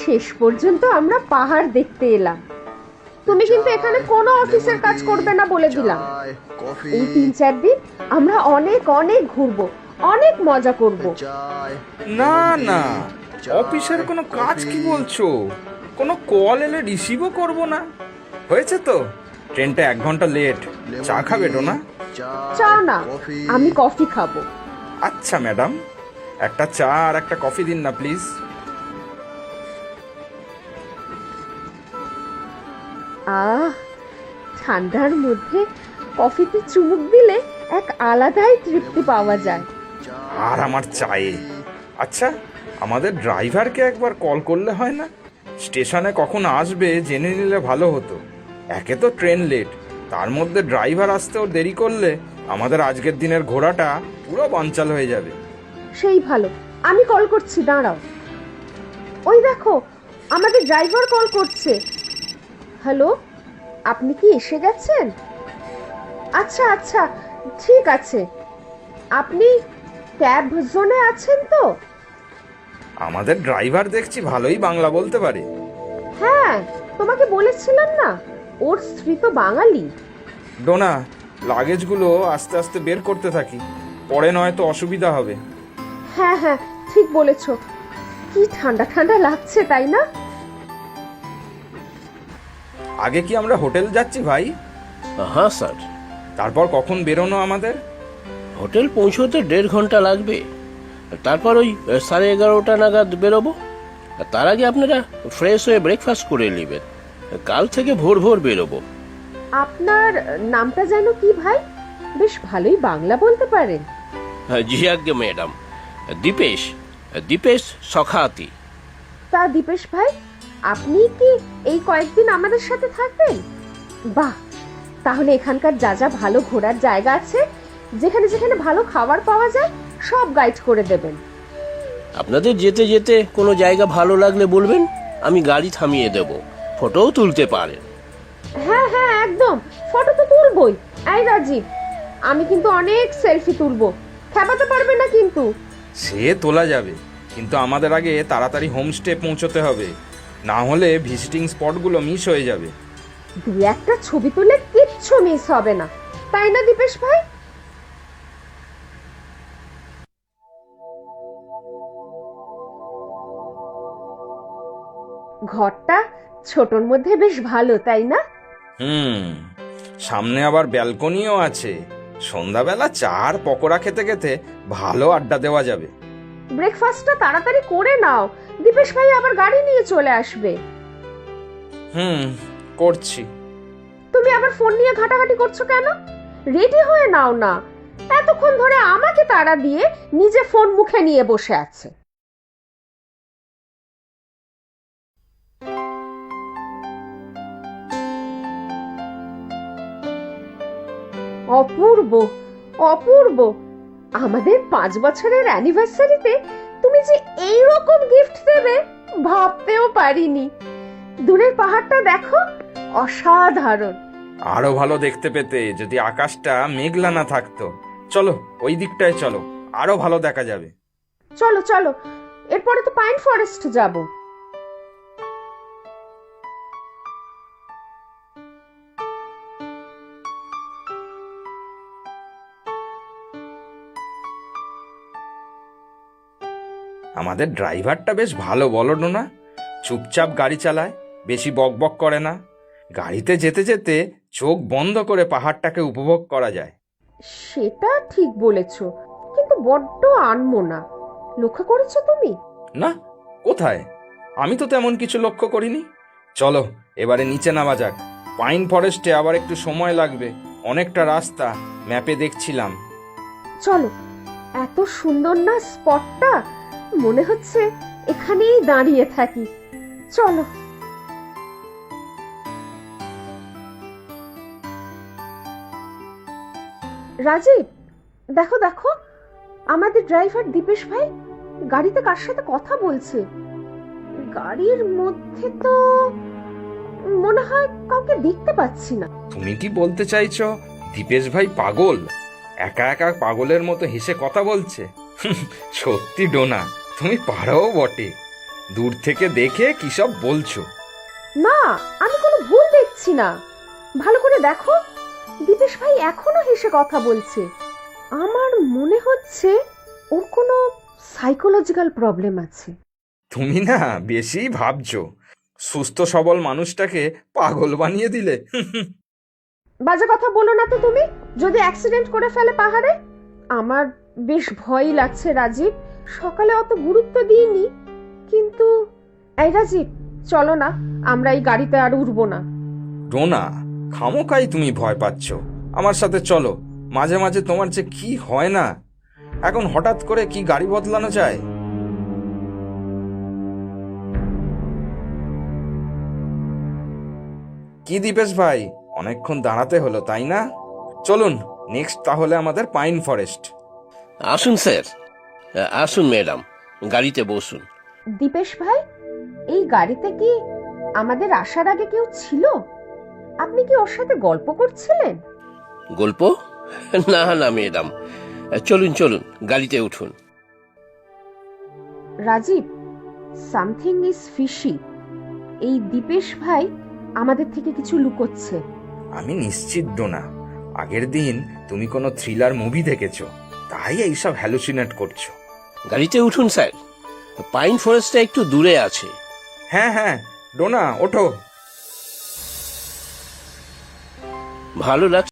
শেষ পর্যন্ত আমরা পাহাড় দেখতে এলাম। তুমি কিন্তু এখানে কোনো অফিসের কাজ করবে না বলে দিলাম। এই 3-4 দিন আমরা অনেক অনেক ঘুরবো, অনেক মজা করব। না না, অফিসের কোনো কাজ কি বলছো? কোনো কল এলে রিসিভও করব না। হয়েছে তো, ট্রেনটা 1 ঘন্টা লেট। চা খাবে না? চা না, আমি কফি খাবো। আচ্ছা ম্যাডাম, একটা চা আর একটা কফি দিন না প্লিজ। ঠান্ডার মধ্যে কফিতে চুমুক দিলে এক আলাদাই তৃপ্তি পাওয়া যায়। আর আমার চায়ে। আচ্ছা, আমাদের ড্রাইভারকে একবার কল করলে হয় না? স্টেশনে কখন আসবে জেনে নিলে ভালো হতো। একে তো ট্রেন লেট, তার মধ্যে ড্রাইভার আসতেও দেরি করলে আমাদের আজকের দিনের ঘোরাটা পুরো বানচাল হয়ে যাবে। সেই ভালো, আমি কল করছি, দাঁড়াও। ওই দেখো, আমাদের ড্রাইভার কল করছে। হ্যালো, আপনি কি এসে গেছেন? আচ্ছা আচ্ছা, ঠিক আছে। আপনি ক্যাব জোনে আছেন তো? আমাদের ড্রাইভার দেখছি ভালোই বাংলা বলতে পারে। হ্যাঁ, তোমাকে বলেছিলাম না, ওর স্ত্রী তো বাঙালি। ডোনা, লাগেজগুলো আস্তে আস্তে বের করতে থাকি, পরে নয়তো অসুবিধা হবে। হ্যাঁ হ্যাঁ, ঠিক বলেছ। কি ঠান্ডা ঠান্ডা লাগছে, তাই না? আগে কি আমরা হোটেল যাচ্ছি ভাই? হ্যাঁ স্যার। তারপর কখন বেরোনো আমাদের? হোটেল পৌঁছতে 1.5 ঘন্টা লাগবে। তারপর ওই 11:30 নাগাদ বেরোবো। তার আগে আপনারা ফ্রেশ হয়ে ব্রেকফাস্ট করে নেবেন। কাল থেকে ভোর ভোর বেরোবো। আপনার নামটা যেন কি ভাই? বেশ ভালোই বাংলা বলতে পারেন। জি আজ্ঞে ম্যাডাম, দীপেশ, দীপেশ সখাতি। তা দীপেশ ভাই, আপনি কি এই কয়েকদিন আমাদের সাথে থাকবেন? বাহ, তাহলে এখানকার যা যা ভালো ঘোরার জায়গা আছে, যেখানে যেখানে ভালো খাবার পাওয়া যায়, সব গাইড করে দেবেন। আপনাদের যেতে যেতে কোনো জায়গা ভালো লাগলে বলবেন, আমি গাড়ি থামিয়ে দেব। ফটোও তুলতে পারেন। হ্যাঁ হ্যাঁ, একদম, ফটো তো তুলবই। এই রাজীব, আমি কিন্তু অনেক সেলফি তুলবো, খেপাতে পারবে না কিন্তু। সে তোলা যাবে, কিন্তু আমাদের আগে তাড়াতাড়ি হোমস্টে পৌঁছতে হবে, না হলে ভিজিটিং স্পটগুলো মিস হয়ে যাবে। 2-1টা ছবি তুলে কিচ্ছু মিস হবে না, তাই না দীপেশ ভাই? ঘরটা ছোটর মধ্যে বেশ ভালো, তাই না? সামনে আবার ব্যালকনিও আছে। সন্ধ্যাবেলা চা আর পকোড়া খেতে খেতে ভালো আড্ডা দেওয়া যাবে। ব্রেকফাস্টটা তাড়াতাড়ি করে নাও, দীপেশ ভাই আবার গাড়ি নিয়ে চলে আসবে। করছি। তুমি আবার ফোন নিয়ে ঘাটাঘাটি করছো কেন? রেডি হয়ে নাও না। এতক্ষণ ধরে আমাকে তাড়া দিয়ে নিজে ফোন মুখে নিয়ে বসে আছে। অপূর্ব, অপূর্ব। আমাদের 5 বছরের অ্যানিভার্সারিতে তুমি যে এইরকম গিফট দেবে ভাবতেও পারিনি। দূরের পাহাড়টা দেখো, অসাধারণ। আরো ভালো দেখতে পেতে যদি আকাশটা মেঘলা না থাকতো। চলো ওই দিকটায় চলো, আরো ভালো দেখা যাবে। চলো চলো, এরপরে তো পাইন ফরেস্ট যাব। আমাদের ড্রাইভারটা বেশ ভালো, বলো না? চুপচাপ গাড়ি চালায়, বেশি বকবক করে না। গাড়িতে যেতে যেতে চোখ বন্ধ করে পাহাড়টাকে উপভোগ করা যায়। সেটা ঠিক বলেছো, কিন্তু বড্ড আনমনা। লক্ষ্য করেছো তুমি? না, কোথায়? আমি তো তেমন কিছু লক্ষ্য করিনি। চলো এবারে নিচে নামা যাক। পাইন ফরেস্টে আবার একটু সময় লাগবে, অনেকটা রাস্তা, ম্যাপে দেখছিলাম। চলো, এত সুন্দর না স্পটটা, মনে হচ্ছে এখানেই দাঁড়িয়ে থাকি। চলো। রাজীব, দেখো দেখো, আমাদের ড্রাইভার দীপেশ ভাই গাড়িতে কার সাথে কথা বলছে। গাড়ির মধ্যে তো মনে হয় কাউকে দেখতে পাচ্ছি না। তুমি কি বলতে চাইছো দীপেশ ভাই পাগল? একা একা পাগলের মতো হেসে কথা বলছে? সত্যি ডোনা, তুমি পারো বটে। দূর থেকে দেখে কি সব বলছো? না, আমি কোনো ভুল দেখছি না। ভালো করে দেখো, দীপেশ ভাই এখনো হেসে কথা বলছে। আমার মনে হচ্ছে ওর কোনো সাইকোলজিক্যাল প্রবলেম আছে। তুমি না বেশি ভাবছো। সুস্থ সবল মানুষটাকে পাগল বানিয়ে দিলে। বাজে কথা বলো না তো তুমি। যদি অ্যাক্সিডেন্ট করে ফেলে পাহাড়ে? আমার বেশ ভয়ই লাগছে রাজীব। সকালে অত গুরুত্ব দিইনি, কিন্তু এই রাজীব, চলো না, আমরা এই গাড়িতে আর উঠবো না। ডোনা, খামোকাই তুমি ভয় পাচ্ছ। আমার সাথে চলো। মাঝে মাঝে তোমার যে কি হয় না। এখন হঠাৎ করে কি গাড়ি বদলানো যায়? কি দীপেশ ভাই, অনেকক্ষণ দাঁড়াতে হলো তাই না? চলুন নেক্সট তাহলে আমাদের পাইন ফরেস্ট। আসুন স্যার, আসুন ম্যাডাম, গাড়িতে বসুন। দীপেশ ভাই, এই গাড়িতে কি আমাদের আসার আগে কেউ ছিল? আপনি কি ওর সাথে গল্প করছিলেন? গল্প? না না ম্যাডাম, চলুন চলুন, গাড়িতে উঠুন। Rajib, something is fishy. এই দীপেশ ভাই আমাদের থেকে কিছু লুকোচ্ছে। আমি নিশ্চিত ডোনা, আগের দিন তুমি কোনো থ্রিলার মুভি দেখেছো, তাই এইসব হ্যালুসিনেট করছো। গাড়িতে উঠুন স্যার, পাইন ফরেস্টটা একটু দূরে আছে। হ্যাঁ হ্যাঁ, ডোনা ওঠো। ভালো লাগছে